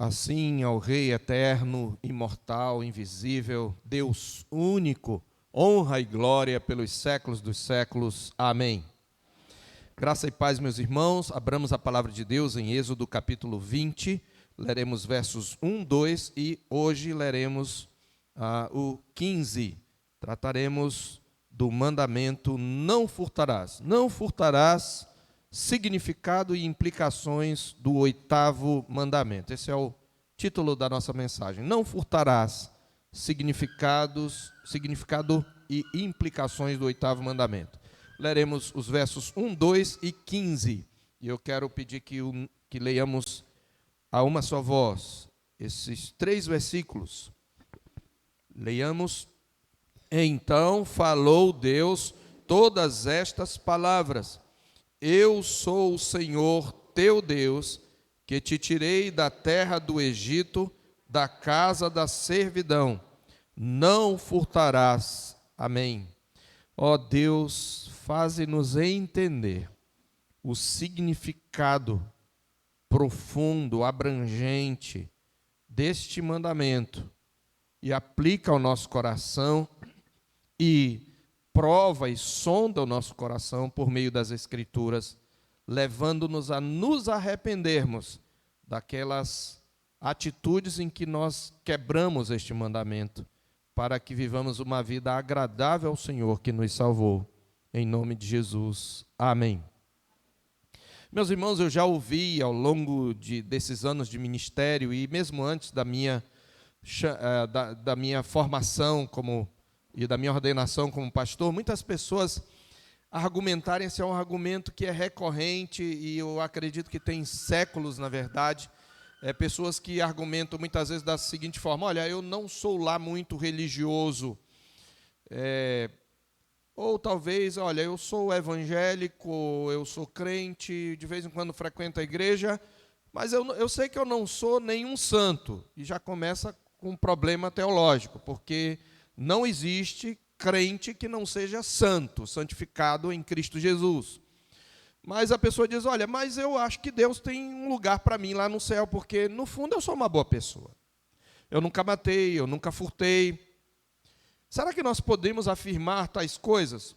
Assim, ao Rei eterno, imortal, invisível, Deus único, honra e glória pelos séculos dos séculos. Amém. Graça e paz, meus irmãos. Abramos a palavra de Deus em Êxodo capítulo 20. Leremos versos 1, 2 e hoje leremos o 15. Trataremos do mandamento não furtarás. Não furtarás, significado e implicações do 8º mandamento. Esse é o título da nossa mensagem. Não furtarás, significado e implicações do 8º mandamento. Leremos os versos 1, 2 e 15. E eu quero pedir que leiamos a uma só voz esses 3 versículos. Leiamos. Então falou Deus todas estas palavras: Eu sou o Senhor teu Deus, que te tirei da terra do Egito, da casa da servidão. Não furtarás. Amém. Ó Deus, faze-nos entender o significado profundo, abrangente deste mandamento e aplica ao nosso coração e prova e sonda o nosso coração por meio das Escrituras, levando-nos a nos arrependermos daquelas atitudes em que nós quebramos este mandamento, para que vivamos uma vida agradável ao Senhor que nos salvou. Em nome de Jesus. Amém. Meus irmãos, eu já ouvi ao longo desses anos de ministério e mesmo antes da minha formação e da minha ordenação como pastor, muitas pessoas argumentarem, esse é um argumento que é recorrente e eu acredito que tem séculos, na verdade, pessoas que argumentam muitas vezes da seguinte forma: olha, eu não sou lá muito religioso, ou talvez, olha, eu sou evangélico, eu sou crente, de vez em quando frequento a igreja, mas eu sei que eu não sou nenhum santo, e já começa com um problema teológico, porque não existe crente que não seja santo, santificado em Cristo Jesus. Mas a pessoa diz: olha, mas eu acho que Deus tem um lugar para mim lá no céu, porque no fundo eu sou uma boa pessoa. Eu nunca matei, eu nunca furtei. Será que nós podemos afirmar tais coisas?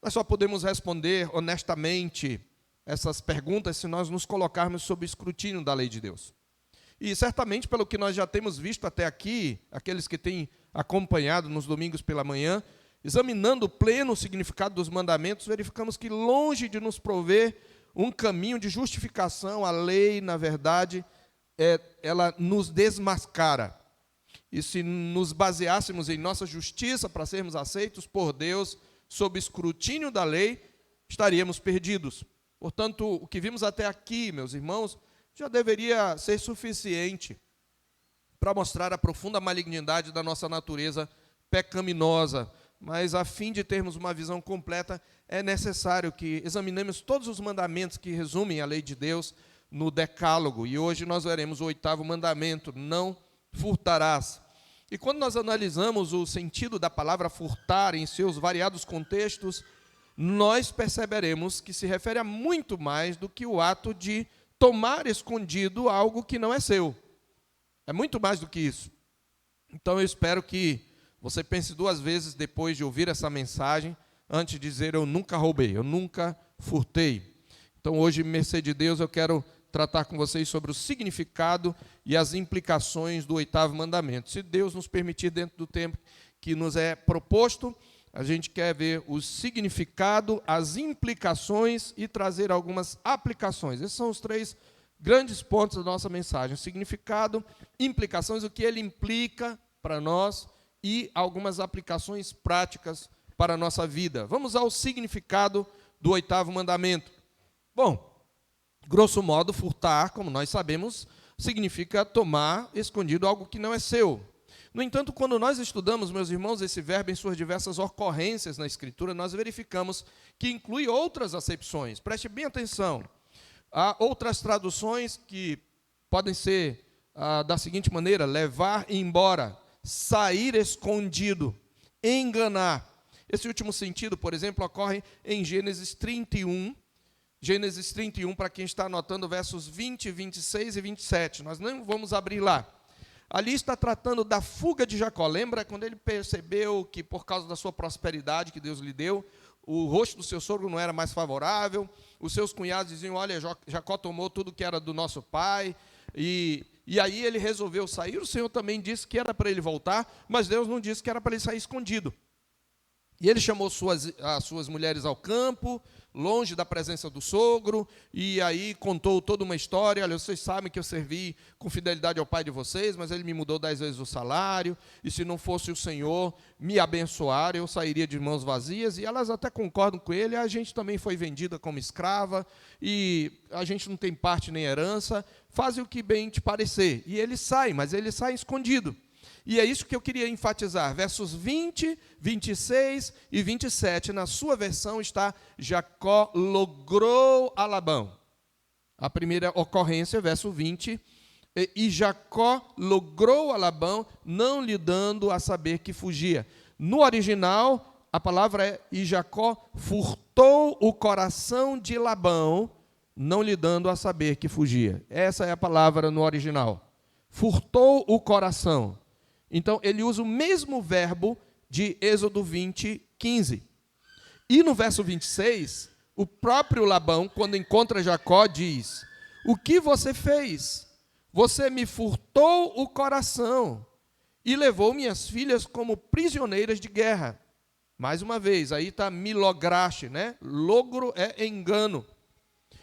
Nós só podemos responder honestamente essas perguntas se nós nos colocarmos sob escrutínio da lei de Deus. E certamente, pelo que nós já temos visto até aqui, aqueles que têm acompanhado nos domingos pela manhã, examinando o pleno significado dos mandamentos, verificamos que, longe de nos prover um caminho de justificação, a lei, na verdade, ela nos desmascara. E se nos baseássemos em nossa justiça para sermos aceitos por Deus, sob escrutínio da lei, estaríamos perdidos. Portanto, o que vimos até aqui, meus irmãos, já deveria ser suficiente para mostrar a profunda malignidade da nossa natureza pecaminosa. Mas, a fim de termos uma visão completa, é necessário que examinemos todos os mandamentos que resumem a lei de Deus no Decálogo. E hoje nós veremos o 8º mandamento: não furtarás. E quando nós analisamos o sentido da palavra furtar em seus variados contextos, nós perceberemos que se refere a muito mais do que o ato de tomar escondido algo que não é seu. É muito mais do que isso. Então eu espero que você pense 2 vezes depois de ouvir essa mensagem, antes de dizer: eu nunca roubei, eu nunca furtei. Então hoje, mercê de Deus, eu quero tratar com vocês sobre o significado e as implicações do 8º mandamento. Se Deus nos permitir, dentro do tempo que nos é proposto, a gente quer ver o significado, as implicações e trazer algumas aplicações. Esses são os 3 grandes pontos da nossa mensagem: significado, implicações, o que ele implica para nós e algumas aplicações práticas para a nossa vida. Vamos ao significado do 8º mandamento. Bom, grosso modo, furtar, como nós sabemos, significa tomar escondido algo que não é seu. No entanto, quando nós estudamos, meus irmãos, esse verbo em suas diversas ocorrências na Escritura, nós verificamos que inclui outras acepções. Preste bem atenção. Há outras traduções que podem ser da seguinte maneira: levar embora, sair escondido, enganar. Esse último sentido, por exemplo, ocorre em Gênesis 31, Gênesis 31, para quem está anotando, versos 20, 26 e 27. Nós não vamos abrir lá. Ali está tratando da fuga de Jacó. Lembra quando ele percebeu que, por causa da sua prosperidade que Deus lhe deu, o rosto do seu sogro não era mais favorável, os seus cunhados diziam, olha, Jacó tomou tudo que era do nosso pai, e aí ele resolveu sair. O Senhor também disse que era para ele voltar, mas Deus não disse que era para ele sair escondido. E ele chamou as suas mulheres ao campo, longe da presença do sogro, e aí contou toda uma história. Olha, vocês sabem que eu servi com fidelidade ao pai de vocês, mas ele me mudou 10 vezes o salário, e se não fosse o Senhor me abençoar, eu sairia de mãos vazias. E elas até concordam com ele. A gente também foi vendida como escrava, e a gente não tem parte nem herança, faz o que bem te parecer. E ele sai, mas ele sai escondido. E é isso que eu queria enfatizar. Versos 20, 26 e 27, na sua versão está Jacó logrou a Labão. A primeira ocorrência, verso 20, e Jacó logrou a Labão, não lhe dando a saber que fugia. No original, a palavra é, e Jacó furtou o coração de Labão, não lhe dando a saber que fugia. Essa é a palavra no original. Furtou o coração. Então, ele usa o mesmo verbo de Êxodo 20, 15. E no verso 26, o próprio Labão, quando encontra Jacó, diz, o que você fez? Você me furtou o coração e levou minhas filhas como prisioneiras de guerra. Mais uma vez, aí está milograste, né? Logro é engano.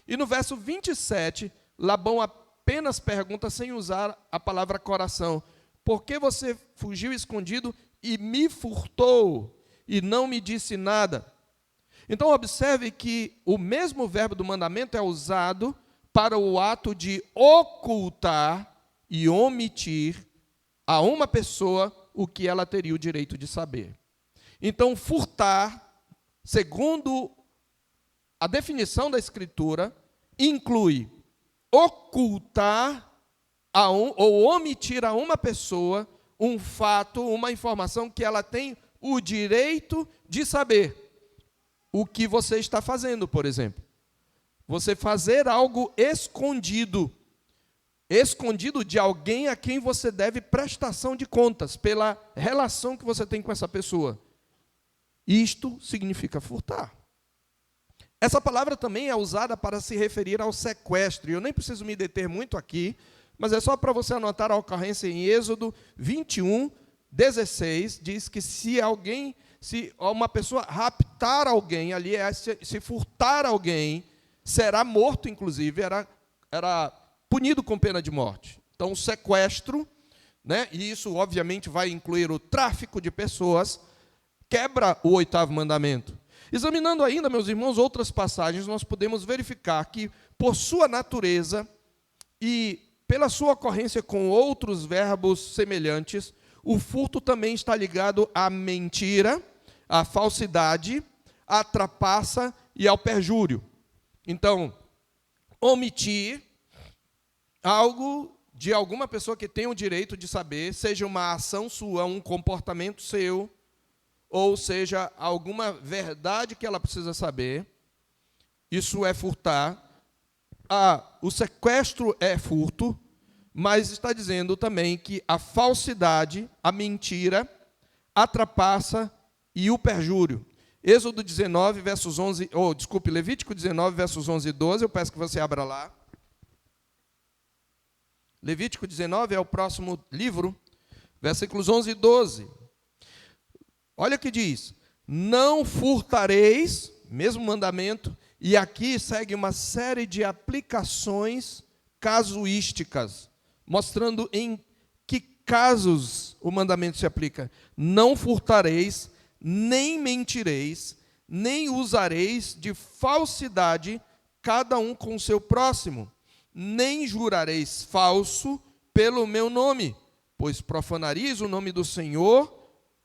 E no verso 27, Labão apenas pergunta, sem usar a palavra coração, por que você fugiu escondido e me furtou e não me disse nada? Então, observe que o mesmo verbo do mandamento é usado para o ato de ocultar e omitir a uma pessoa o que ela teria o direito de saber. Então, furtar, segundo a definição da Escritura, inclui ocultar ou omitir a uma pessoa um fato, uma informação que ela tem o direito de saber. O que você está fazendo, por exemplo. Você fazer algo escondido. Escondido de alguém a quem você deve prestação de contas, pela relação que você tem com essa pessoa. Isto significa furtar. Essa palavra também é usada para se referir ao sequestro. Eu nem preciso me deter muito aqui, mas é só para você anotar a ocorrência em Êxodo 21, 16, diz que se uma pessoa raptar alguém, ali se furtar alguém, será morto, inclusive, era punido com pena de morte. Então, o sequestro, né, e isso obviamente vai incluir o tráfico de pessoas, quebra o 8º mandamento. Examinando ainda, meus irmãos, outras passagens, nós podemos verificar que, por sua natureza e pela sua ocorrência com outros verbos semelhantes, o furto também está ligado à mentira, à falsidade, à trapaça e ao perjúrio. Então, omitir algo de alguma pessoa que tem o direito de saber, seja uma ação sua, um comportamento seu, ou seja, alguma verdade que ela precisa saber, isso é furtar. O sequestro é furto, mas está dizendo também que a falsidade, a mentira, a trapaça e o perjúrio. Êxodo 19, versos 11, Levítico 19, versos 11 e 12, eu peço que você abra lá. Levítico 19 é o próximo livro, versículos 11 e 12. Olha o que diz: não furtareis, mesmo mandamento, e aqui segue uma série de aplicações casuísticas, mostrando em que casos o mandamento se aplica. Não furtareis, nem mentireis, nem usareis de falsidade, cada um com o seu próximo, nem jurareis falso pelo meu nome, pois profanareis o nome do Senhor,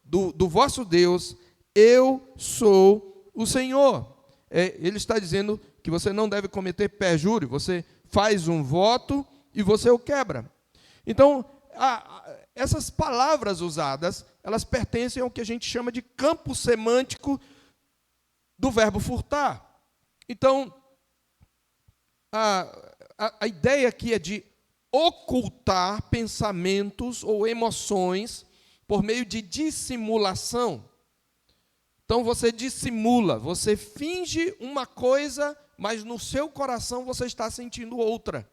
do vosso Deus, eu sou o Senhor. Ele está dizendo que você não deve cometer perjúrio, você faz um voto e você o quebra. Então, essas palavras usadas, elas pertencem ao que a gente chama de campo semântico do verbo furtar. Então, a ideia aqui é de ocultar pensamentos ou emoções por meio de dissimulação. Então você dissimula, você finge uma coisa, mas no seu coração você está sentindo outra.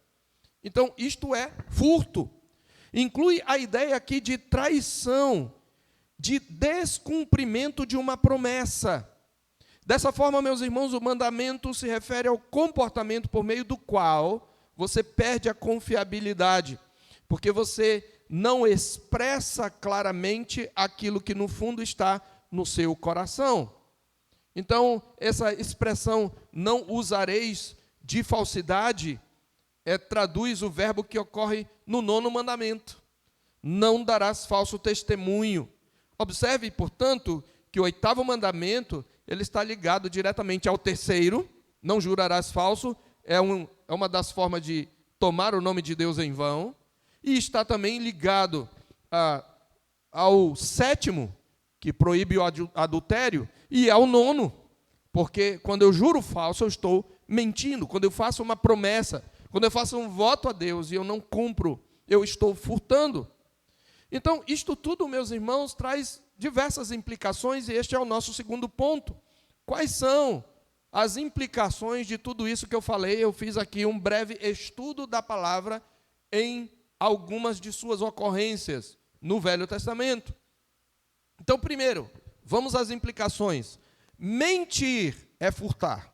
Então isto é furto. Inclui a ideia aqui de traição, de descumprimento de uma promessa. Dessa forma, meus irmãos, o mandamento se refere ao comportamento por meio do qual você perde a confiabilidade, porque você não expressa claramente aquilo que no fundo está no seu coração. Então, essa expressão, não usareis de falsidade, traduz o verbo que ocorre no 9º mandamento. Não darás falso testemunho. Observe, portanto, que o 8º mandamento, ele está ligado diretamente ao 3º, não jurarás falso, é uma das formas de tomar o nome de Deus em vão, e está também ligado ao 7º, que proíbe o adultério, e ao 9º, porque quando eu juro falso, eu estou mentindo. Quando eu faço uma promessa, quando eu faço um voto a Deus e eu não cumpro, eu estou furtando. Então, isto tudo, meus irmãos, traz diversas implicações, e este é o nosso segundo ponto. Quais são as implicações de tudo isso que eu falei? Eu fiz aqui um breve estudo da palavra em algumas de suas ocorrências no Velho Testamento. Então, primeiro, vamos às implicações. Mentir é furtar.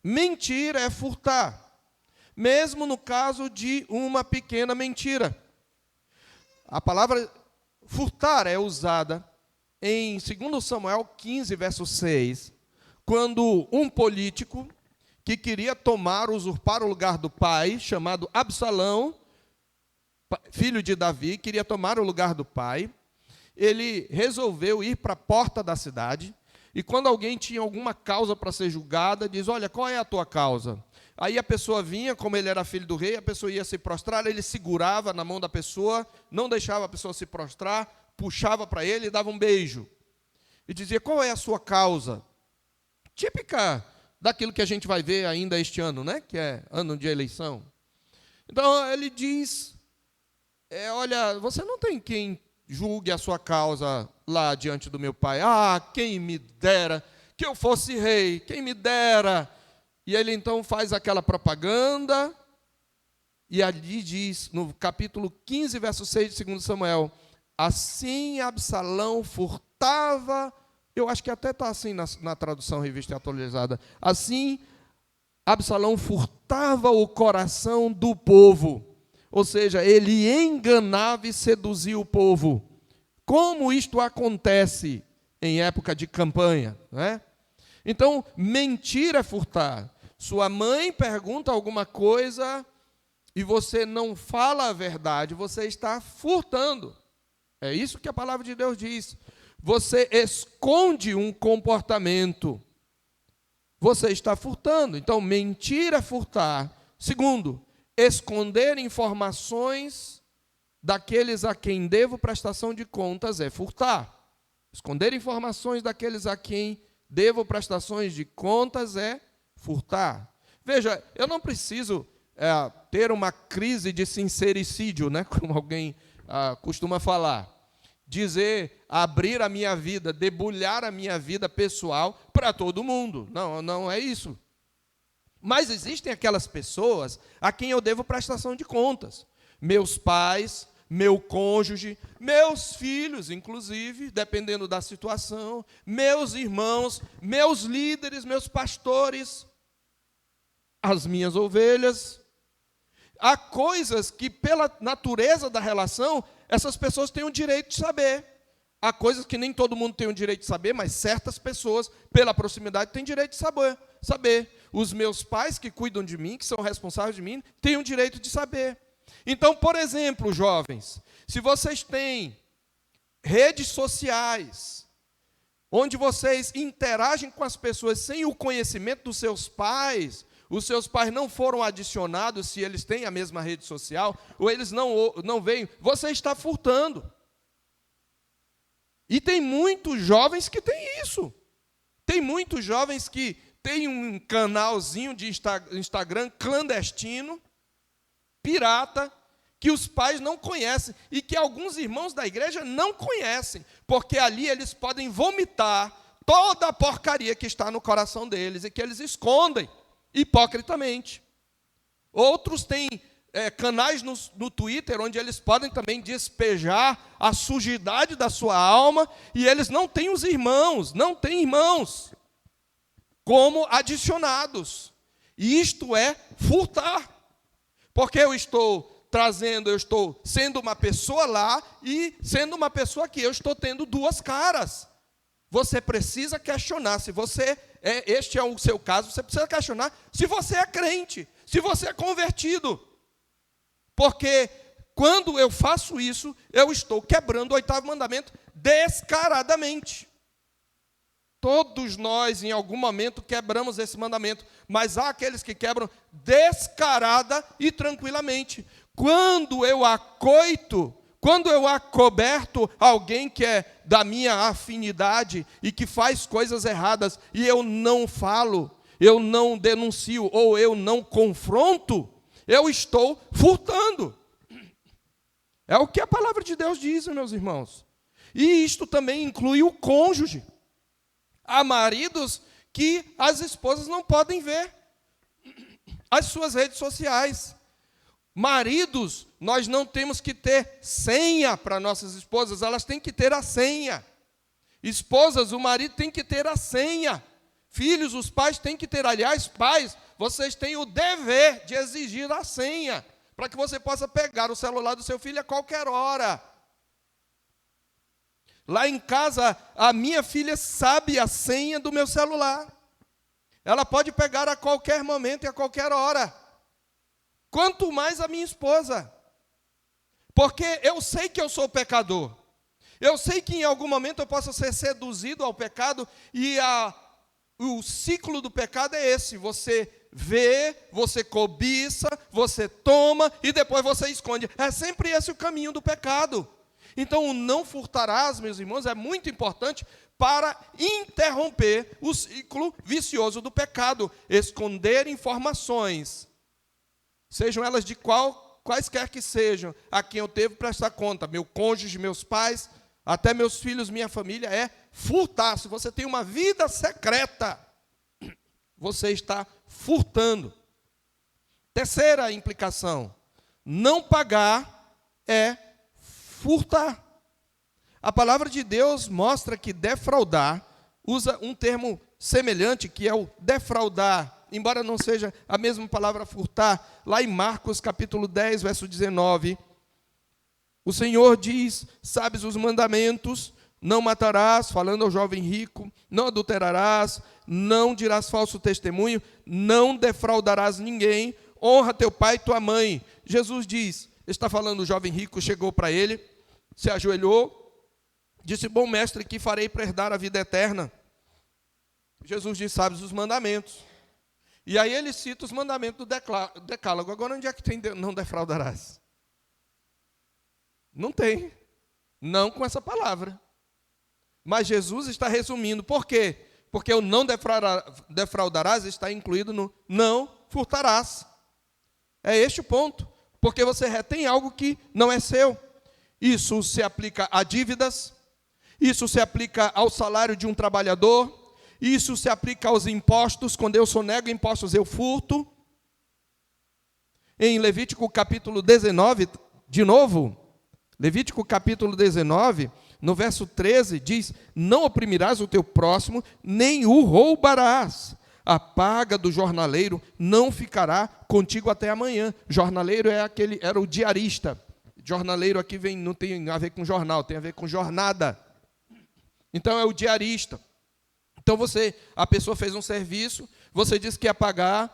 Mentir é furtar, mesmo no caso de uma pequena mentira. A palavra furtar é usada em 2 Samuel 15, verso 6, quando um político que queria usurpar o lugar do pai, chamado Absalão, filho de Davi, queria tomar o lugar do pai, ele resolveu ir para a porta da cidade, e quando alguém tinha alguma causa para ser julgada, diz, olha, qual é a tua causa? Aí a pessoa vinha, como ele era filho do rei, a pessoa ia se prostrar, ele segurava na mão da pessoa, não deixava a pessoa se prostrar, puxava para ele e dava um beijo. E dizia, qual é a sua causa? Típica daquilo que a gente vai ver ainda este ano, né? Que é ano de eleição. Então ele diz, olha, você não tem quem julgue a sua causa lá diante do meu pai. Ah, quem me dera que eu fosse rei, quem me dera. E ele então faz aquela propaganda, e ali diz, no capítulo 15, verso 6 de 2 Samuel, assim Absalão furtava, eu acho que até está assim na tradução Revista Atualizada, assim Absalão furtava o coração do povo, ou seja, ele enganava e seduzia o povo. Como isto acontece em época de campanha, né? Então, mentir é furtar. Sua mãe pergunta alguma coisa e você não fala a verdade, você está furtando. É isso que a palavra de Deus diz. Você esconde um comportamento, você está furtando. Então, mentir é furtar. Segundo, esconder informações daqueles a quem devo prestação de contas é furtar. Esconder informações daqueles a quem devo prestações de contas é furtar. Veja, eu não preciso ter uma crise de sincericídio, né, como alguém costuma falar. Dizer, abrir a minha vida, debulhar a minha vida pessoal para todo mundo. Não, não é isso. Mas existem aquelas pessoas a quem eu devo prestação de contas. Meus pais, meu cônjuge, meus filhos, inclusive, dependendo da situação, meus irmãos, meus líderes, meus pastores, as minhas ovelhas. Há coisas que, pela natureza da relação, essas pessoas têm o direito de saber. Há coisas que nem todo mundo tem o direito de saber, mas certas pessoas, pela proximidade, têm direito de saber. Os meus pais que cuidam de mim, que são responsáveis de mim, têm o direito de saber. Então, por exemplo, jovens, se vocês têm redes sociais, onde vocês interagem com as pessoas sem o conhecimento dos seus pais, os seus pais não foram adicionados, se eles têm a mesma rede social, ou eles não veem, você está furtando. E tem muitos jovens que têm isso. Tem muitos jovens que tem um canalzinho de Instagram clandestino, pirata, que os pais não conhecem e que alguns irmãos da igreja não conhecem, porque ali eles podem vomitar toda a porcaria que está no coração deles e que eles escondem hipocritamente. Outros têm canais no Twitter, onde eles podem também despejar a sujidade da sua alma, e eles não têm os irmãos, não têm irmãos como adicionados. E isto é furtar, porque eu estou sendo uma pessoa lá e sendo uma pessoa aqui, eu estou tendo duas caras. Você precisa questionar, se este é o seu caso, você precisa questionar se você é crente, se você é convertido. Porque quando eu faço isso, eu estou quebrando o 8º mandamento descaradamente. Todos nós, em algum momento, quebramos esse mandamento, mas há aqueles que quebram descarada e tranquilamente. Quando eu acoberto alguém que é da minha afinidade e que faz coisas erradas, e eu não falo, eu não denuncio ou eu não confronto, eu estou furtando. É o que a palavra de Deus diz, meus irmãos. E isto também inclui o cônjuge. Há maridos que as esposas não podem ver as suas redes sociais. Maridos, nós não temos que ter senha para nossas esposas, elas têm que ter a senha. Esposas, o marido tem que ter a senha. Filhos, os pais têm que ter. Aliás, pais, vocês têm o dever de exigir a senha, para que você possa pegar o celular do seu filho a qualquer hora. Lá em casa, a minha filha sabe a senha do meu celular. Ela pode pegar a qualquer momento e a qualquer hora. Quanto mais a minha esposa. Porque eu sei que eu sou pecador. Eu sei que em algum momento eu posso ser seduzido ao pecado, e o ciclo do pecado é esse: você vê, você cobiça, você toma e depois você esconde. É sempre esse o caminho do pecado. Então, o não furtarás, meus irmãos, é muito importante para interromper o ciclo vicioso do pecado. Esconder informações, sejam elas de quaisquer que sejam, a quem eu devo prestar conta, meu cônjuge, meus pais, até meus filhos, minha família, é furtar. Se você tem uma vida secreta, você está furtando. Terceira implicação: não pagar é furtar. A palavra de Deus mostra que defraudar usa um termo semelhante, que é o defraudar, embora não seja a mesma palavra furtar. Lá em Marcos capítulo 10, verso 19, o Senhor diz: sabes os mandamentos: não matarás, falando ao jovem rico, não adulterarás, não dirás falso testemunho, não defraudarás ninguém, honra teu pai e tua mãe. Jesus diz, está falando, o jovem rico chegou para ele, se ajoelhou, disse: bom mestre, que farei para herdar a vida eterna? Jesus diz: sabes os mandamentos. E aí ele cita os mandamentos do decálogo. Agora, onde é que tem não defraudarás? Não tem. Não com essa palavra. Mas Jesus está resumindo. Por quê? Porque o não defraudarás está incluído no não furtarás. É este o ponto. Porque você retém algo que não é seu. Isso se aplica a dívidas, isso se aplica ao salário de um trabalhador, isso se aplica aos impostos. Quando eu sonego impostos, eu furto. Em Levítico capítulo 19, de novo, Levítico capítulo 19, no verso 13, diz: não oprimirás o teu próximo, nem o roubarás. A paga do jornaleiro não ficará contigo até amanhã. Jornaleiro era o diarista. Jornaleiro aqui não tem a ver com jornal, tem a ver com jornada. Então é o diarista. Então a pessoa fez um serviço, você disse que ia pagar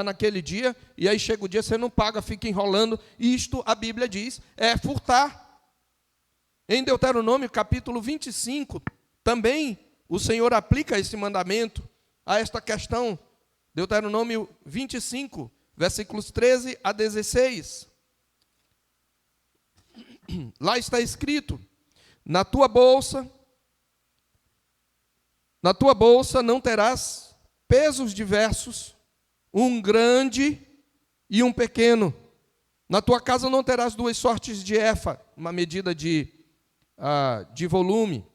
naquele dia, e aí chega o dia, você não paga, fica enrolando. Isto, a Bíblia diz, é furtar. Em Deuteronômio capítulo 25, também o Senhor aplica esse mandamento a esta questão. Deuteronômio 25, versículos 13 a 16. Lá está escrito: na tua bolsa não terás pesos diversos, um grande e um pequeno. Na tua casa não terás 2 sortes de efa, uma medida de volume.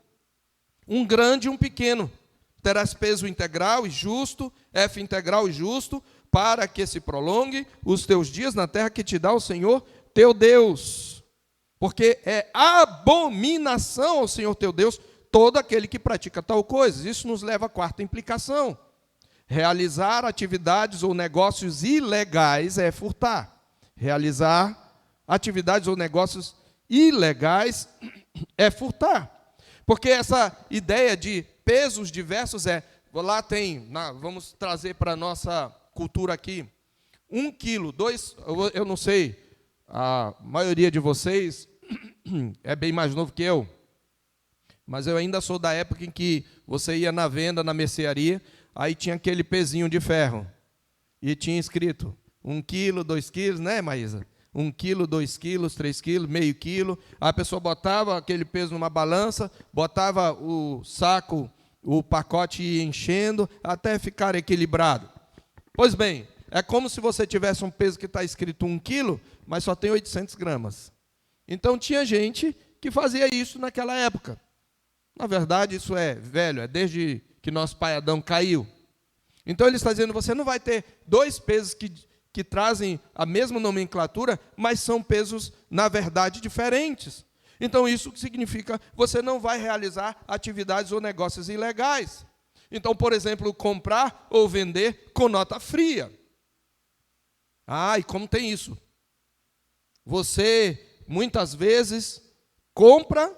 Um grande e um pequeno. Terás peso integral e justo, efa integral e justo, para que se prolongue os teus dias na terra que te dá o Senhor teu Deus. Porque é abominação ao Senhor teu Deus todo aquele que pratica tal coisa. Isso nos leva à 4ª implicação. Realizar atividades ou negócios ilegais é furtar. Realizar atividades ou negócios ilegais é furtar. Porque essa ideia de pesos diversos lá tem, vamos trazer para a nossa cultura aqui, 1 quilo, 2, eu não sei, a maioria de vocês é bem mais novo que eu, mas eu ainda sou da época em que você ia na venda, na mercearia, aí tinha aquele pezinho de ferro, e tinha escrito 1 quilo, 2 quilos, né, Maísa? 1 quilo, 2 quilos, 3 quilos, meio quilo. A pessoa botava aquele peso numa balança, botava o saco, o pacote ia enchendo até ficar equilibrado. Pois bem, é como se você tivesse um peso que está escrito 1 quilo, mas só tem 800 gramas. Então tinha gente que fazia isso naquela época. Na verdade, isso é velho, é desde que nosso pai Adão caiu. Então ele está dizendo, você não vai ter 2 pesos que trazem a mesma nomenclatura, mas são pesos, na verdade, diferentes. Então, isso significa que você não vai realizar atividades ou negócios ilegais. Então, por exemplo, comprar ou vender com nota fria. E como tem isso? Você, muitas vezes, compra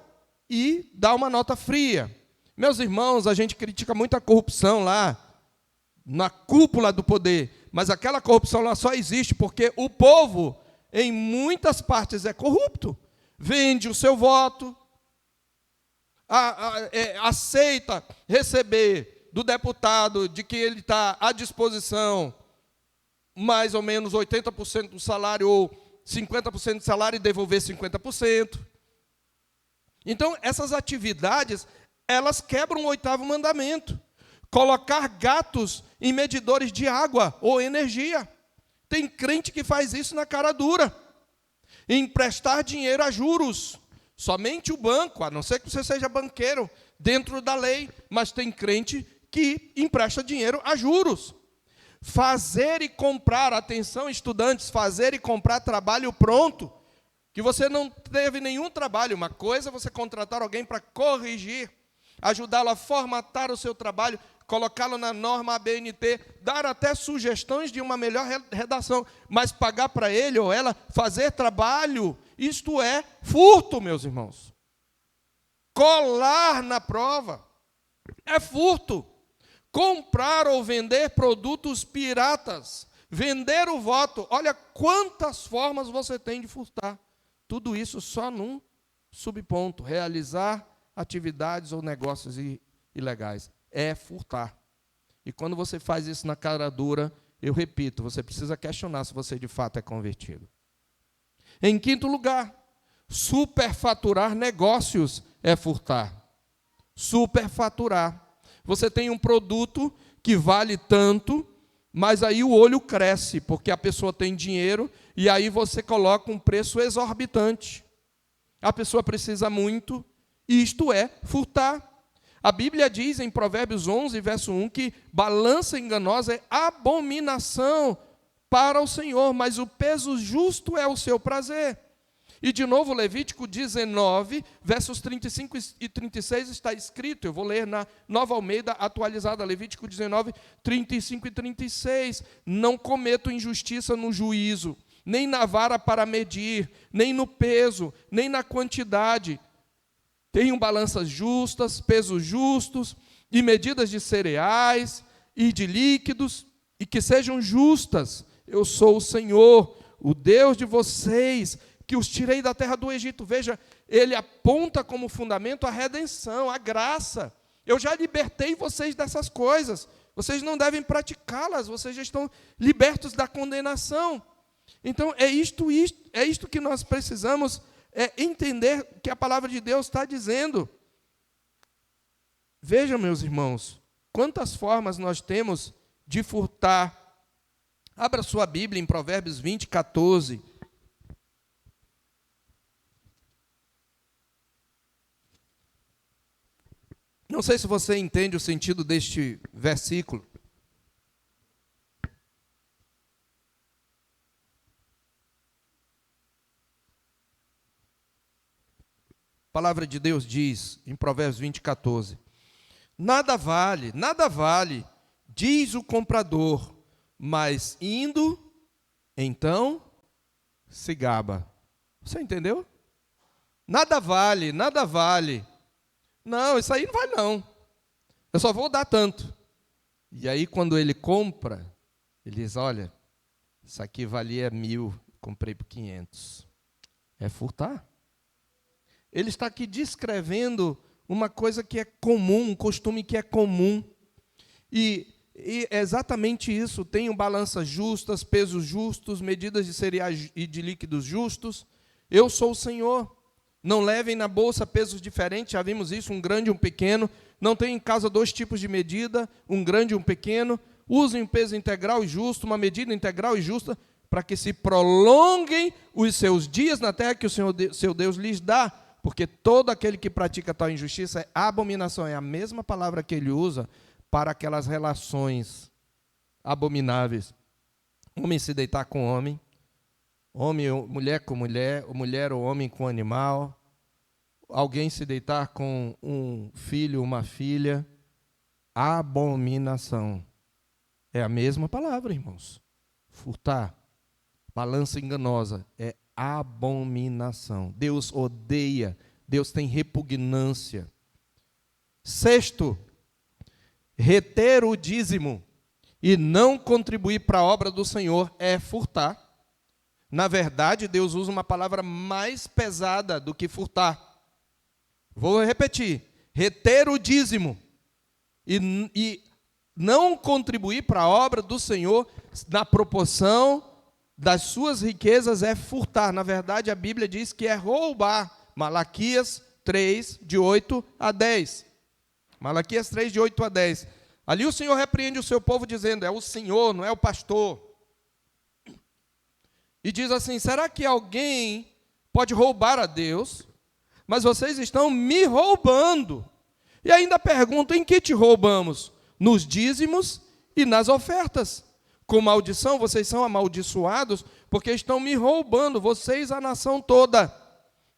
e dá uma nota fria. Meus irmãos, a gente critica muito a corrupção lá, na cúpula do poder, mas aquela corrupção lá só existe porque o povo, em muitas partes, é corrupto. Vende o seu voto, aceita receber do deputado de que ele está à disposição mais ou menos 80% do salário ou 50% do salário e devolver 50%. Então, essas atividades, elas quebram o 8º mandamento. Colocar gatos em medidores de água ou energia. Tem crente que faz isso na cara dura. Emprestar dinheiro a juros. Somente o banco, a não ser que você seja banqueiro, dentro da lei, mas tem crente que empresta dinheiro a juros. Fazer e comprar, atenção estudantes, fazer e comprar trabalho pronto, que você não teve nenhum trabalho. Uma coisa é você contratar alguém para corrigir, ajudá-lo a formatar o seu trabalho, colocá-lo na norma ABNT, dar até sugestões de uma melhor redação, mas pagar para ele ou ela fazer trabalho, isto é furto, meus irmãos. Colar na prova é furto. Comprar ou vender produtos piratas, vender o voto, olha quantas formas você tem de furtar. Tudo isso só num subponto, realizar atividades ou negócios ilegais. É furtar. E quando você faz isso na cara dura, eu repito, você precisa questionar se você de fato é convertido. Em 5º lugar, superfaturar negócios é furtar. Superfaturar. Você tem um produto que vale tanto, mas aí o olho cresce, porque a pessoa tem dinheiro, e aí você coloca um preço exorbitante. A pessoa precisa muito, e isto é furtar. A Bíblia diz em Provérbios 11, verso 1, que balança enganosa é abominação para o Senhor, mas o peso justo é o seu prazer. E de novo, Levítico 19, versos 35 e 36 está escrito, eu vou ler na Nova Almeida atualizada, Levítico 19, 35 e 36. Não cometo injustiça no juízo, nem na vara para medir, nem no peso, nem na quantidade. Tenham balanças justas, pesos justos, e medidas de cereais e de líquidos, e que sejam justas. Eu sou o Senhor, o Deus de vocês, que os tirei da terra do Egito. Veja, ele aponta como fundamento a redenção, a graça. Eu já libertei vocês dessas coisas. Vocês não devem praticá-las, vocês já estão libertos da condenação. Então, é isto que nós precisamos entender que a palavra de Deus está dizendo. Vejam, meus irmãos, quantas formas nós temos de furtar. Abra sua Bíblia em Provérbios 20, 14. Não sei se você entende o sentido deste versículo. A palavra de Deus diz, em Provérbios 20, 14, nada vale, diz o comprador, mas indo, então, se gaba. Você entendeu? Nada vale. Não, isso aí não vai não. Eu só vou dar tanto. E aí, quando ele compra, ele diz, olha, isso aqui valia 1.000, comprei por 500. É furtar. Ele está aqui descrevendo uma coisa que é comum, um costume que é comum. E é exatamente isso. Tenho balanças justas, pesos justos, medidas de cereais e de líquidos justos. Eu sou o Senhor. Não levem na bolsa pesos diferentes, já vimos isso, um grande e um pequeno. Não tenham em casa 2 tipos de medida, um grande e um pequeno. Usem um peso integral e justo, uma medida integral e justa, para que se prolonguem os seus dias na terra que o Senhor, seu Deus, lhes dá. Porque todo aquele que pratica tal injustiça é abominação. É a mesma palavra que ele usa para aquelas relações abomináveis. Homem se deitar com homem, mulher com mulher ou homem com animal, alguém se deitar com um filho, uma filha, abominação. É a mesma palavra, irmãos. Furtar, balança enganosa, é abominação. Deus odeia, Deus tem repugnância. 6º, reter o dízimo e não contribuir para a obra do Senhor é furtar. Na verdade, Deus usa uma palavra mais pesada do que furtar. Vou repetir. Reter o dízimo e não contribuir para a obra do Senhor na proporção das suas riquezas é furtar. Na verdade, a Bíblia diz que é roubar. Malaquias 3, de 8 a 10. Malaquias 3, de 8 a 10. Ali o Senhor repreende o seu povo dizendo, é o Senhor, não é o pastor. E diz assim, será que alguém pode roubar a Deus? Mas vocês estão me roubando. E ainda pergunto, em que te roubamos? Nos dízimos e nas ofertas. Com maldição, vocês são amaldiçoados, porque estão me roubando, vocês, a nação toda.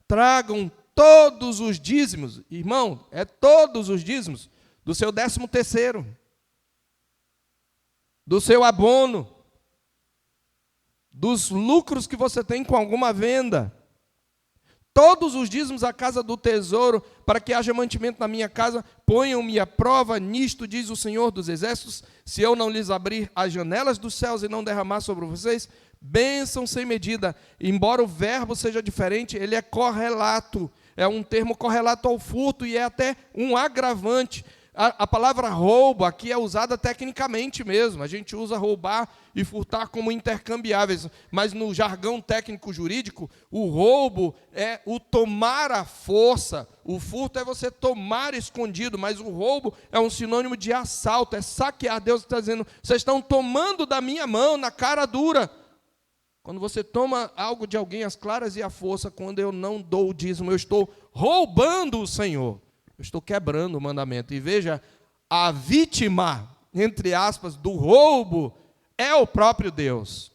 Tragam todos os dízimos, irmão, é todos os dízimos, do seu 13º, do seu abono, dos lucros que você tem com alguma venda. Todos os dízimos à casa do tesouro, para que haja mantimento na minha casa, ponham-me à prova nisto, diz o Senhor dos Exércitos, se eu não lhes abrir as janelas dos céus e não derramar sobre vocês bênção sem medida. Embora o verbo seja diferente, ele é correlato, é um termo correlato ao furto e é até um agravante. A palavra roubo aqui é usada tecnicamente mesmo. A gente usa roubar e furtar como intercambiáveis. Mas no jargão técnico jurídico, o roubo é o tomar à força. O furto é você tomar escondido, mas o roubo é um sinônimo de assalto, é saquear. Deus está dizendo, vocês estão tomando da minha mão na cara dura. Quando você toma algo de alguém às claras e à força, quando eu não dou o dízimo, eu estou roubando o Senhor. Eu estou quebrando o mandamento. E veja, a vítima, entre aspas, do roubo é o próprio Deus.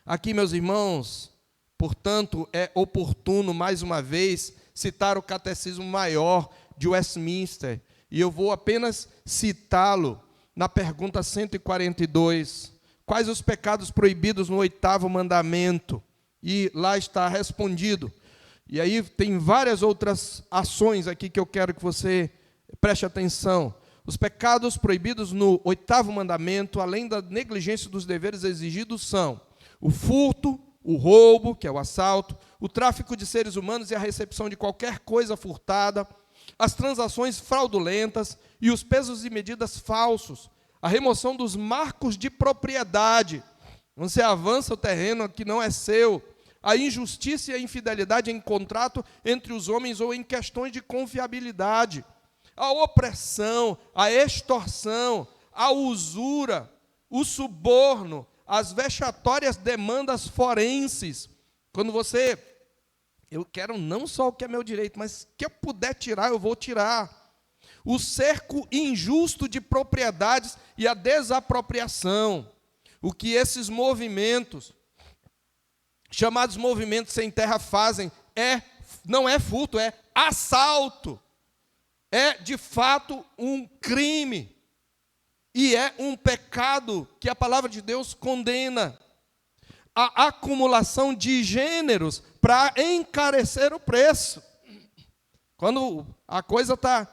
Aqui, meus irmãos, portanto, é oportuno, mais uma vez, citar o Catecismo Maior de Westminster. E eu vou apenas citá-lo na pergunta 142. Quais os pecados proibidos no 8º mandamento? E lá está respondido. E aí tem várias outras ações aqui que eu quero que você preste atenção. Os pecados proibidos no 8º mandamento, além da negligência dos deveres exigidos, são o furto, o roubo, que é o assalto, o tráfico de seres humanos e a recepção de qualquer coisa furtada, as transações fraudulentas e os pesos e medidas falsos, a remoção dos marcos de propriedade. Você avança o terreno que não é seu, a injustiça e a infidelidade em contrato entre os homens ou em questões de confiabilidade, a opressão, a extorsão, a usura, o suborno, as vexatórias demandas forenses. Quando você, eu quero não só o que é meu direito, mas o que eu puder tirar, eu vou tirar. O cerco injusto de propriedades e a desapropriação. O que esses movimentos, chamados movimentos sem terra, fazem não é furto, é assalto. É, de fato, um crime. E é um pecado que a palavra de Deus condena. A acumulação de gêneros para encarecer o preço. Quando a coisa está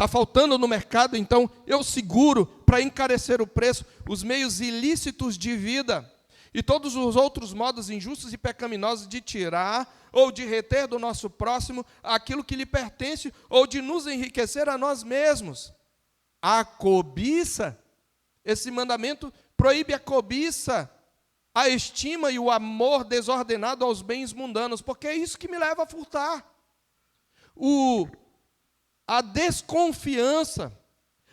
faltando no mercado, então eu seguro para encarecer o preço os meios ilícitos de vida e todos os outros modos injustos e pecaminosos de tirar ou de reter do nosso próximo aquilo que lhe pertence ou de nos enriquecer a nós mesmos. A cobiça, esse mandamento proíbe a cobiça, a estima e o amor desordenado aos bens mundanos, porque é isso que me leva a furtar. A desconfiança,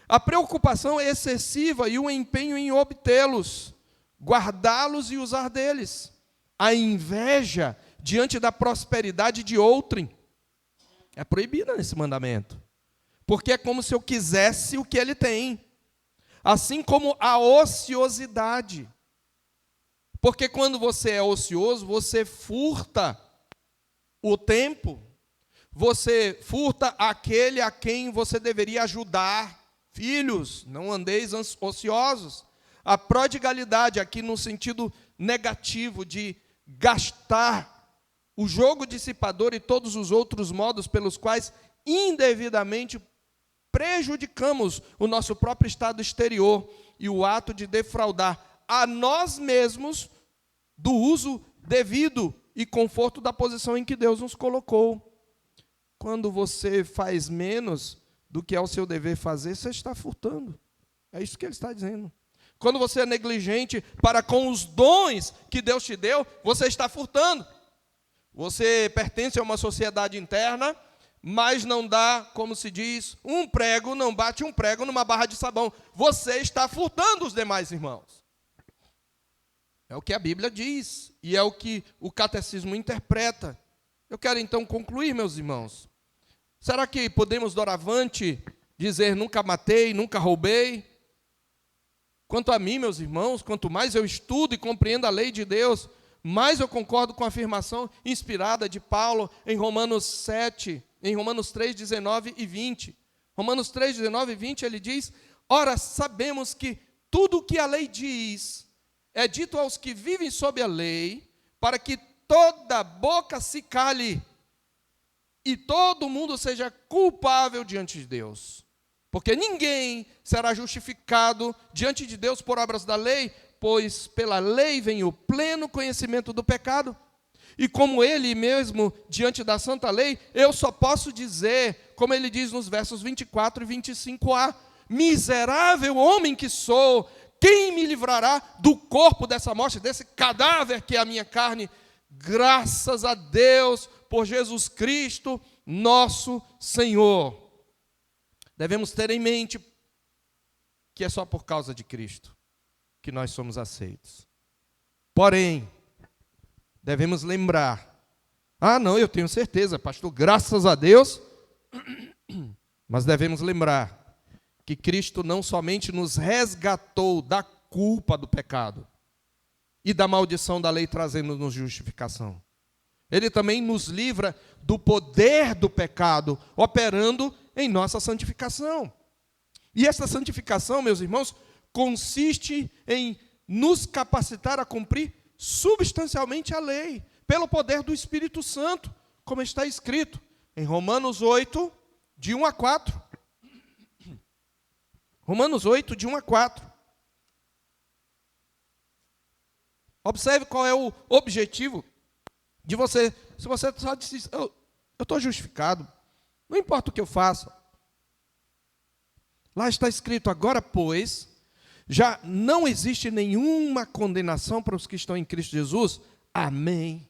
a preocupação excessiva e o empenho em obtê-los, guardá-los e usar deles. A inveja diante da prosperidade de outrem é proibida nesse mandamento, porque é como se eu quisesse o que ele tem. Assim como a ociosidade, porque quando você é ocioso, você furta o tempo, você furta aquele a quem você deveria ajudar. Filhos, não andeis ociosos. A prodigalidade, aqui no sentido negativo, de gastar, o jogo dissipador e todos os outros modos pelos quais indevidamente prejudicamos o nosso próprio estado exterior e o ato de defraudar a nós mesmos do uso devido e conforto da posição em que Deus nos colocou. Quando você faz menos do que é o seu dever fazer, você está furtando. É isso que ele está dizendo. Quando você é negligente para com os dons que Deus te deu, você está furtando. Você pertence a uma sociedade interna, mas não dá, como se diz, um prego, não bate um prego numa barra de sabão. Você está furtando os demais irmãos. É o que a Bíblia diz, e é o que o catecismo interpreta. Eu quero então concluir, meus irmãos. Será que podemos, doravante, dizer nunca matei, nunca roubei? Quanto a mim, meus irmãos, quanto mais eu estudo e compreendo a lei de Deus, mais eu concordo com a afirmação inspirada de Paulo em Romanos 7, em Romanos 3, 19 e 20. Romanos 3, 19 e 20, ele diz: ora, sabemos que tudo o que a lei diz é dito aos que vivem sob a lei, para que toda boca se cale e todo mundo seja culpável diante de Deus. Porque ninguém será justificado diante de Deus por obras da lei, pois pela lei vem o pleno conhecimento do pecado. E como ele mesmo, diante da santa lei, eu só posso dizer, como ele diz nos versos 24 e 25a, miserável homem que sou, quem me livrará do corpo dessa morte, desse cadáver que é a minha carne? Graças a Deus por Jesus Cristo, nosso Senhor. Devemos ter em mente que é só por causa de Cristo que nós somos aceitos. Porém, devemos lembrar, não, eu tenho certeza, pastor, graças a Deus, mas devemos lembrar que Cristo não somente nos resgatou da culpa do pecado e da maldição da lei, trazendo-nos justificação. Ele também nos livra do poder do pecado, operando em nossa santificação. E essa santificação, meus irmãos, consiste em nos capacitar a cumprir substancialmente a lei, pelo poder do Espírito Santo, como está escrito em Romanos 8, de 1 a 4. Romanos 8, de 1 a 4. Observe qual é o objetivo de você. Se você só diz, eu estou justificado, não importa o que eu faça. Lá está escrito: agora, pois, já não existe nenhuma condenação para os que estão em Cristo Jesus. Amém.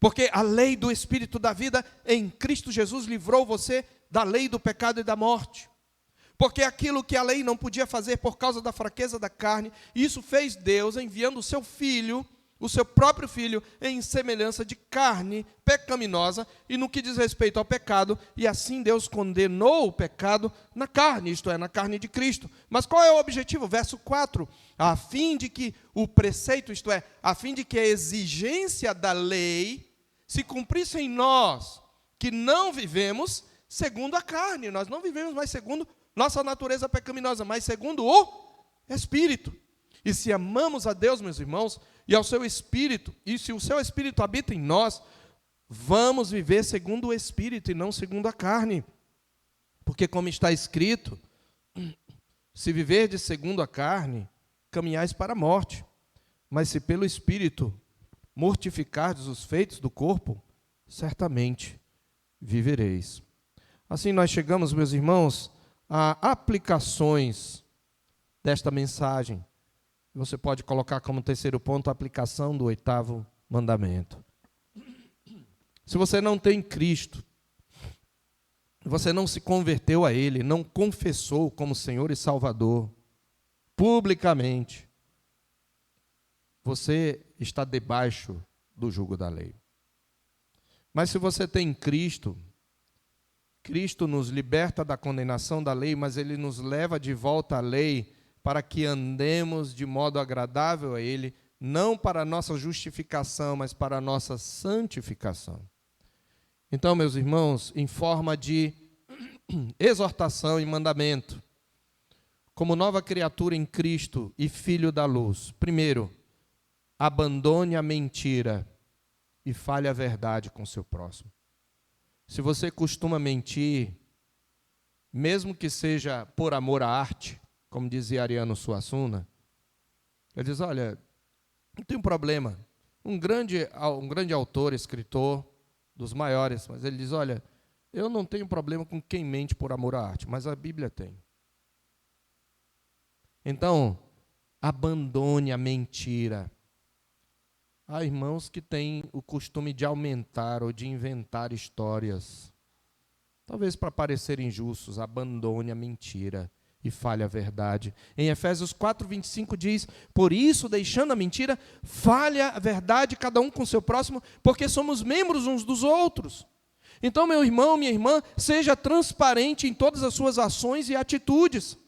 Porque a lei do Espírito da vida em Cristo Jesus livrou você da lei do pecado e da morte. Porque aquilo que a lei não podia fazer por causa da fraqueza da carne, isso fez Deus enviando o seu Filho, o seu próprio Filho, em semelhança de carne pecaminosa, e no que diz respeito ao pecado, e assim Deus condenou o pecado na carne, isto é, na carne de Cristo. Mas qual é o objetivo? Verso 4, a fim de que o preceito, isto é, a fim de que a exigência da lei se cumprisse em nós, que não vivemos segundo a carne, nós não vivemos mais segundo nossa natureza pecaminosa, mas segundo o Espírito. E se amamos a Deus, meus irmãos, e ao seu Espírito, e se o seu Espírito habita em nós, vamos viver segundo o Espírito e não segundo a carne. Porque como está escrito, se viverdes segundo a carne, caminhais para a morte. Mas se pelo Espírito mortificardes os feitos do corpo, certamente vivereis. Assim nós chegamos, meus irmãos, a aplicações desta mensagem. Você pode colocar como terceiro ponto a aplicação do 8º mandamento. Se você não tem Cristo, você não se converteu a Ele, não confessou como Senhor e Salvador, publicamente, você está debaixo do jugo da lei. Mas se você tem Cristo, Cristo nos liberta da condenação da lei, mas Ele nos leva de volta à lei para que andemos de modo agradável a Ele, não para a nossa justificação, mas para a nossa santificação. Então, meus irmãos, em forma de exortação e mandamento, como nova criatura em Cristo e filho da luz, primeiro, abandone a mentira e fale a verdade com seu próximo. Se você costuma mentir, mesmo que seja por amor à arte, como dizia Ariano Suassuna, ele diz, olha, não tem um problema. Um grande autor, escritor, dos maiores, mas ele diz, olha, eu não tenho problema com quem mente por amor à arte, mas a Bíblia tem. Então, abandone a mentira. Há irmãos que têm o costume de aumentar ou de inventar histórias. Talvez para parecer injustos, abandone a mentira e fale a verdade. Em Efésios 4:25 diz, por isso, deixando a mentira, fale a verdade cada um com seu próximo, porque somos membros uns dos outros. Então, meu irmão, minha irmã, seja transparente em todas as suas ações e atitudes.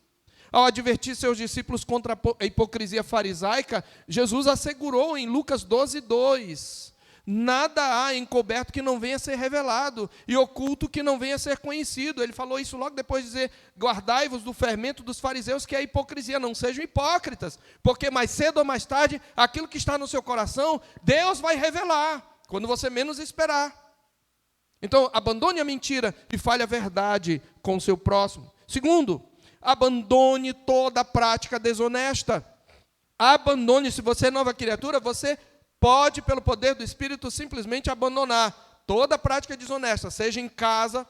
Ao advertir seus discípulos contra a hipocrisia farisaica, Jesus assegurou em Lucas 12:2, nada há encoberto que não venha a ser revelado, e oculto que não venha a ser conhecido. Ele falou isso logo depois de dizer, guardai-vos do fermento dos fariseus, que é a hipocrisia, não sejam hipócritas, porque mais cedo ou mais tarde, aquilo que está no seu coração, Deus vai revelar, quando você menos esperar. Então, abandone a mentira e fale a verdade com o seu próximo. Segundo, abandone toda a prática desonesta. Abandone, se você é nova criatura, você pode, pelo poder do Espírito, simplesmente abandonar toda a prática desonesta, seja em casa,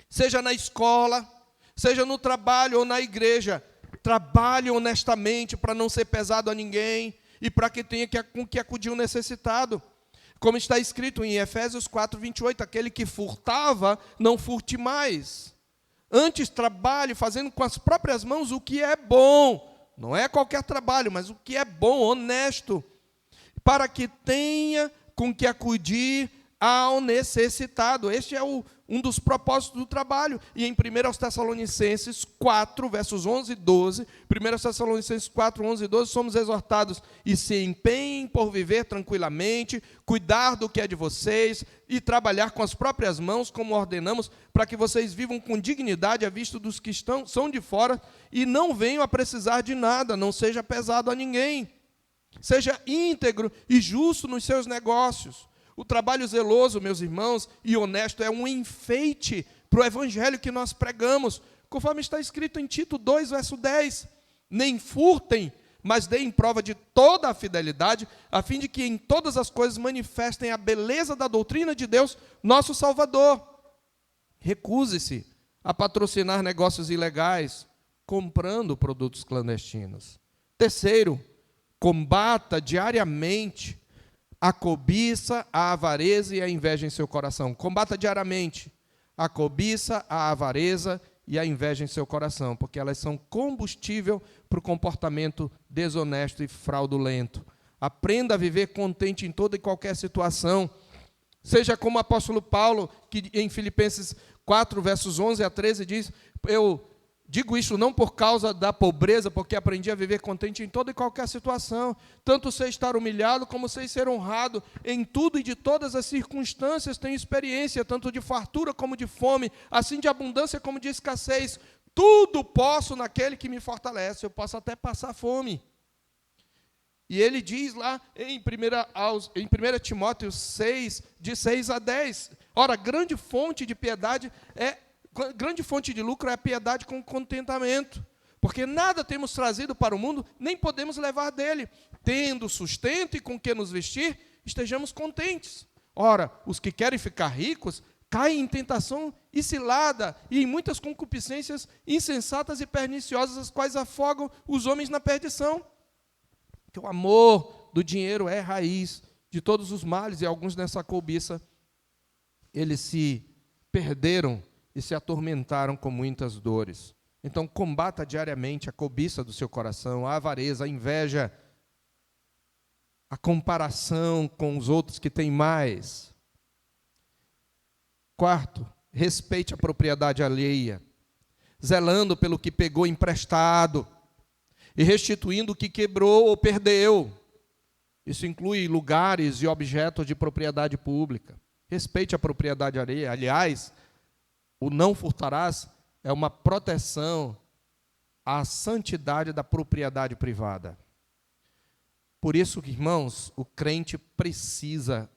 seja na escola, seja no trabalho ou na igreja. Trabalhe honestamente para não ser pesado a ninguém e para que tenha com que acudir o necessitado. Como está escrito em Efésios 4:28, aquele que furtava, não furte mais. Antes, trabalhe fazendo com as próprias mãos o que é bom. Não é qualquer trabalho, mas o que é bom, honesto, para que tenha com que acudir ao necessitado. Este é um dos propósitos do trabalho. E em 1 Tessalonicenses 4, versos 11 e 12, 1 Tessalonicenses 4, 11 e 12, somos exortados, e se empenhem por viver tranquilamente, cuidar do que é de vocês, e trabalhar com as próprias mãos, como ordenamos, para que vocês vivam com dignidade à vista dos que são de fora, e não venham a precisar de nada, não seja pesado a ninguém. Seja íntegro e justo nos seus negócios. O trabalho zeloso, meus irmãos, e honesto é um enfeite para o evangelho que nós pregamos, conforme está escrito em Tito 2, verso 10. Nem furtem, mas deem prova de toda a fidelidade, a fim de que em todas as coisas manifestem a beleza da doutrina de Deus, nosso Salvador. Recuse-se a patrocinar negócios ilegais, comprando produtos clandestinos. Terceiro, combata diariamente a cobiça, a avareza e a inveja em seu coração. Combata diariamente a cobiça, a avareza e a inveja em seu coração, porque elas são combustível para o comportamento desonesto e fraudulento. Aprenda a viver contente em toda e qualquer situação. Seja como o apóstolo Paulo, que em Filipenses 4, versos 11 a 13, diz: eu digo isso não por causa da pobreza, porque aprendi a viver contente em toda e qualquer situação. Tanto sei estar humilhado, como sei ser honrado. Em tudo e de todas as circunstâncias tenho experiência, tanto de fartura como de fome, assim de abundância como de escassez. Tudo posso naquele que me fortalece. Eu posso até passar fome. E ele diz lá em 1 Timóteo 6, de 6 a 10. Ora, grande fonte de lucro é a piedade com contentamento, porque nada temos trazido para o mundo, nem podemos levar dele. Tendo sustento e com que nos vestir, estejamos contentes. Ora, os que querem ficar ricos caem em tentação e cilada, e em muitas concupiscências insensatas e perniciosas, as quais afogam os homens na perdição. Que o amor do dinheiro é raiz de todos os males, e alguns nessa cobiça, eles se perderam e se atormentaram com muitas dores. Então, combata diariamente a cobiça do seu coração, a avareza, a inveja, a comparação com os outros que têm mais. Quarto, respeite a propriedade alheia, zelando pelo que pegou emprestado e restituindo o que quebrou ou perdeu. Isso inclui lugares e objetos de propriedade pública. Respeite a propriedade alheia. Aliás, o não furtarás é uma proteção à santidade da propriedade privada. Por isso, irmãos, o crente precisa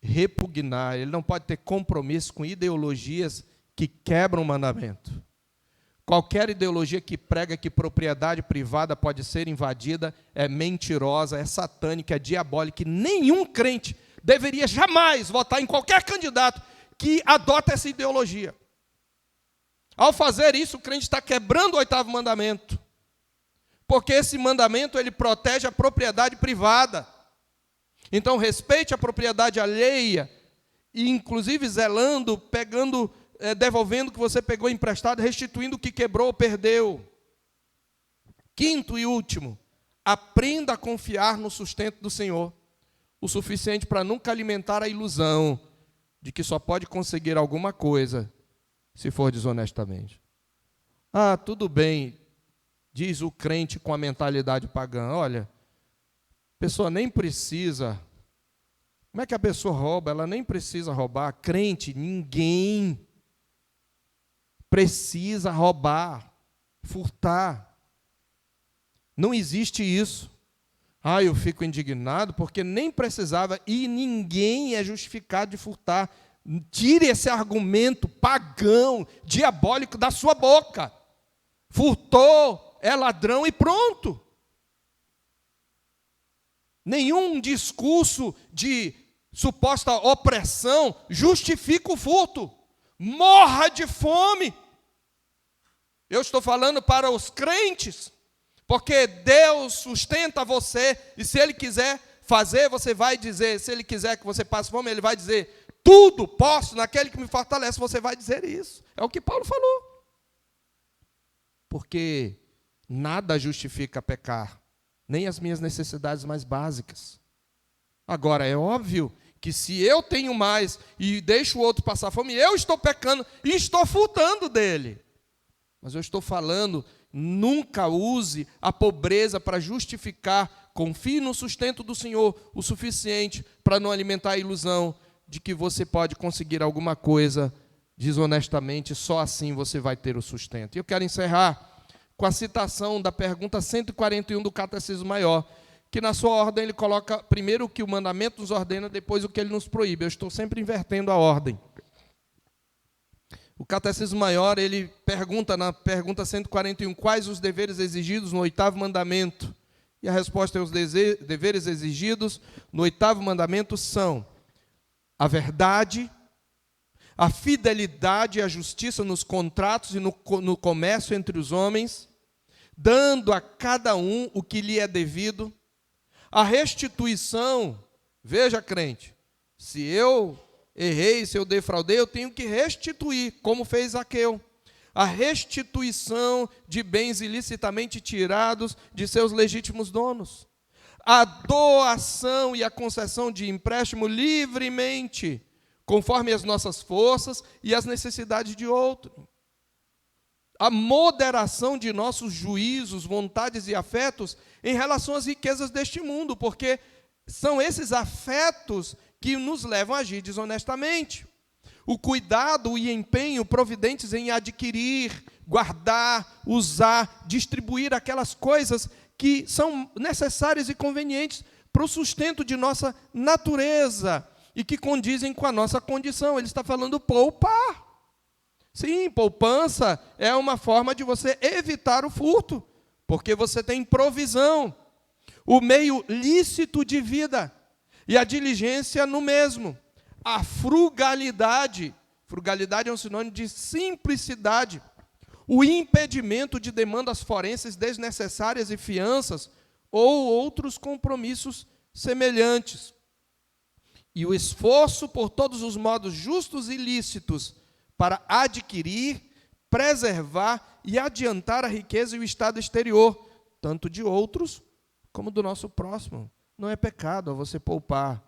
repugnar, ele não pode ter compromisso com ideologias que quebram o mandamento. Qualquer ideologia que prega que propriedade privada pode ser invadida é mentirosa, é satânica, é diabólica, e nenhum crente deveria jamais votar em qualquer candidato que adota essa ideologia. Ao fazer isso, o crente está quebrando o 8º mandamento, porque esse mandamento ele protege a propriedade privada. Então, respeite a propriedade alheia, e inclusive zelando, devolvendo o que você pegou emprestado, restituindo o que quebrou ou perdeu. Quinto e último, aprenda a confiar no sustento do Senhor, o suficiente para nunca alimentar a ilusão de que só pode conseguir alguma coisa se for desonestamente. Ah, tudo bem, diz o crente com a mentalidade pagã. Olha, a pessoa nem precisa. Como é que a pessoa rouba? Ela nem precisa roubar. Crente, ninguém precisa roubar, furtar. Não existe isso. Ah, eu fico indignado porque nem precisava e ninguém é justificado de furtar. Tire esse argumento pagão, diabólico da sua boca. Furtou, é ladrão e pronto. Nenhum discurso de suposta opressão justifica o furto. Morra de fome. Eu estou falando para os crentes, porque Deus sustenta você, e se Ele quiser fazer, você vai dizer, se Ele quiser que você passe fome, Ele vai dizer, tudo posso naquele que me fortalece, você vai dizer isso. É o que Paulo falou. Porque nada justifica pecar, nem as minhas necessidades mais básicas. Agora, é óbvio que se eu tenho mais e deixo o outro passar fome, eu estou pecando e estou furtando dele. Mas eu estou falando, nunca use a pobreza para justificar, confie no sustento do Senhor o suficiente para não alimentar a ilusão de que você pode conseguir alguma coisa desonestamente, só assim você vai ter o sustento. E eu quero encerrar com a citação da pergunta 141 do Catecismo Maior, que na sua ordem ele coloca primeiro o que o mandamento nos ordena, depois o que ele nos proíbe. Eu estou sempre invertendo a ordem. O Catecismo Maior, ele pergunta na pergunta 141, quais os deveres exigidos no 8º mandamento? E a resposta é: os deveres exigidos no 8º mandamento são a verdade, a fidelidade e a justiça nos contratos e no comércio entre os homens, dando a cada um o que lhe é devido, a restituição. Veja, crente, se eu errei, se eu defraudei, eu tenho que restituir, como fez Zaqueu. a restituição de bens ilicitamente tirados de seus legítimos donos, a doação e a concessão de empréstimo livremente, conforme as nossas forças e as necessidades de outro, a moderação de nossos juízos, vontades e afetos em relação às riquezas deste mundo, porque são esses afetos que nos levam a agir desonestamente. O cuidado e empenho providentes em adquirir, guardar, usar, distribuir aquelas coisas que são necessárias e convenientes para o sustento de nossa natureza e que condizem com a nossa condição. Ele está falando poupar. Sim, poupança é uma forma de você evitar o furto, porque você tem provisão, o meio lícito de vida e a diligência no mesmo. A frugalidade é um sinônimo de simplicidade, o impedimento de demandas forenses desnecessárias e fianças ou outros compromissos semelhantes. E o esforço por todos os modos justos e lícitos para adquirir, preservar e adiantar a riqueza e o estado exterior, tanto de outros como do nosso próximo. Não é pecado você poupar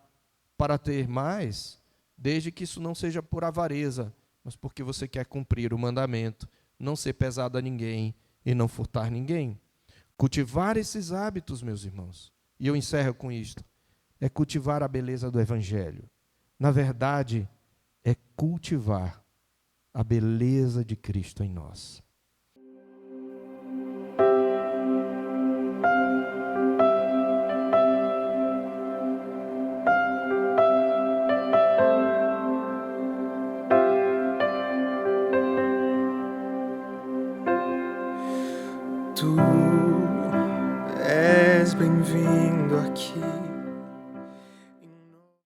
para ter mais, desde que isso não seja por avareza, mas porque você quer cumprir o mandamento, não ser pesado a ninguém e não furtar ninguém. Cultivar esses hábitos, meus irmãos, e eu encerro com isto, é cultivar a beleza do Evangelho. Na verdade, é cultivar a beleza de Cristo em nós. Tu és bem-vindo aqui.